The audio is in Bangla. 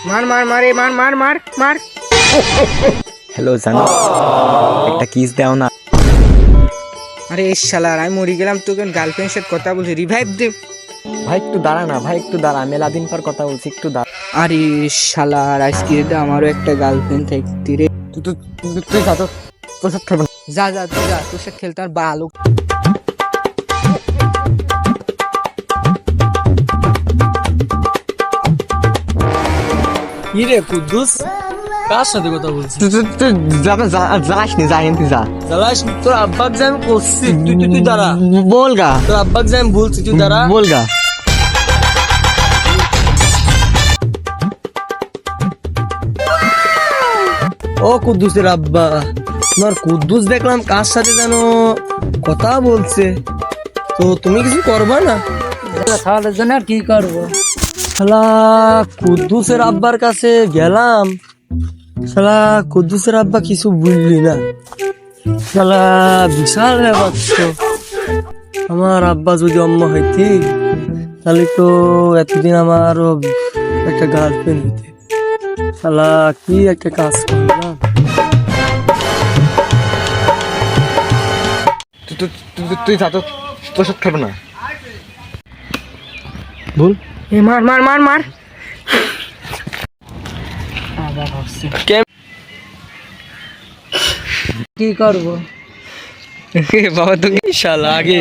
মার মার মারে মার মার মার মার। হ্যালো জানো, একটা কিস দাও না। আরে শালার আমি মরে গেলাম, তোকে গার্লফ্রেন্ডের সাথে কথা বলছি, রিভাইভ দে। ভাই একটু দাঁড়া না, ভাই একটু দাঁড়া, মেলা দিন পর কথা বলছি, একটু দাঁড়া। আরে শালার আজকে তো আমারও একটা গার্লফ্রেন্ড থাকতি রে। তুই যা তো, তোর সাথে খেলবো না। যা যা তুই যা, তোর সাথে খেলতে আর ভালো। কি রে কুদ্দুস, কার সাথে কথা বলছিস? তুই যাস নি, যা কিন্তু যা। জ্বালাস নি, তোর আব্বাক যে আমি করছি, তুই তুই তুই দাঁড়া। বল গা, তোর আব্বাক যে আমি বলছি, তুই দাঁড়া। বল গা। ও কুদ্দুসের আব্বা, তোমার কুদ্দুস দেখলাম কার সাথে যেন কথা বলছে, তো তুমি কিছু করবা না? খাওয়ানোর জন্য আর কি করবো? শালা কুদ্দুসের আব্বার কাছে গেলাম, শালা কুদ্দুসের আব্বা কিছু বুঝলি না, শালা বিশাল ব্যাপার তো। আমার আব্বা যদি অম্মা হইতি তাহলে তো এতদিন আমারও একটা গার্লফ্রেন্ড হইতে। শালা কি একটা কাজ করলাম। তুই যা তো, তোর সাথে খেলবো না। বল এ মার মার মার মার। কি করবো? বাবা, তুমি শালা আগে